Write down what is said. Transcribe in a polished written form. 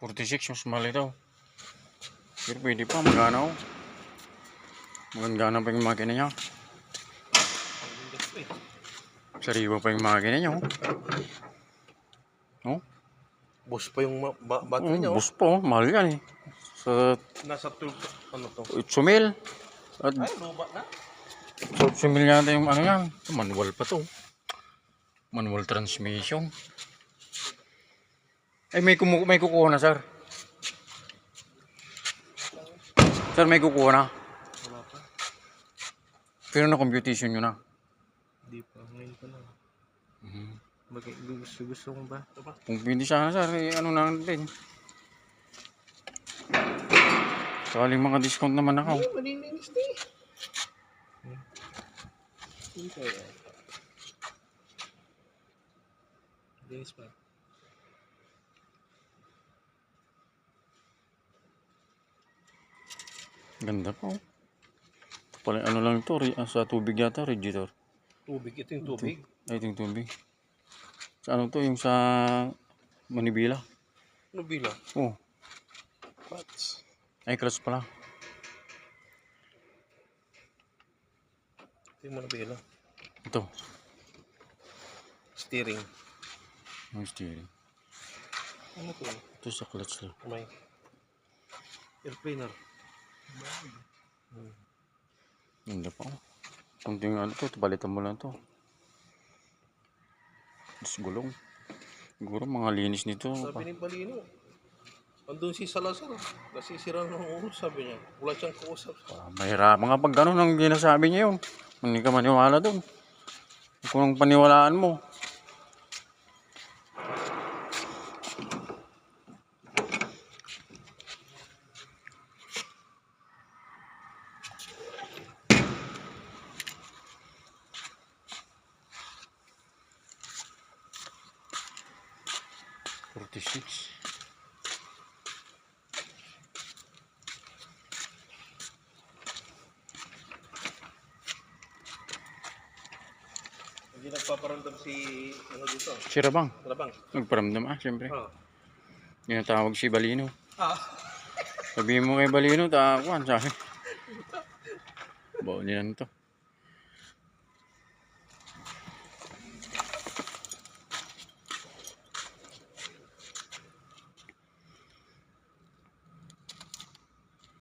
46 mas mali daw. Pero pwede pa, magana oh. Magana pa yung makina niya. Sariwa pa yung makina niya oh. Oh? Boss pa yung battery niya oh. Boss pa oh, mahal yan eh. Sa Nasa 12, ano to? 8,000. At Ay, luba na. 8,000 yata yung ano yan. Manual pa to. Manual transmission. Ay, may kukuha na, sir. Sir, may kukuha na. Wala pa. Pero na computation nyo na. Hindi pa, ngayon pa lang. Gusto mo ba? Kung pwede sana, sir, eh, ano na din. Sakaling mga discount naman ako. Ay, manininis na eh. Linis pa. Ganda pa oh. Pala, ano lang ito, sa tubig yata, radiator. Tubig, ito yung tubig. Ay, ito yung tubig. Sa ano to, yung sa Manibela. Ano bila? Oh, Clutch. ay clutch pala. Ito yung manibela. Ito, Steering. yung steering. Ano to? Ito sa clutch lang. May air cleaner. Ganda pa oh. Kunting ano to, palitan mo lang to. Tapos gulong. Siguro mga linis nito. Sabi ni Balino, andun si Salazar, nasisira ng ulo, sabi niya. Wala siyang kausap. Mahirap mga pag gano'n ang ginasabi niya yun. Hindi ka maniwala doon. Kung ang paniwalaan mo. Hindi nagpaparamdam si, ano dito? Si Rabang. Rabang. Nagparamdam siyempre. Oh. Ginatawag si Balino. Ah. Sabihin mo kay Balino, takuan sa akin. Baon niya to.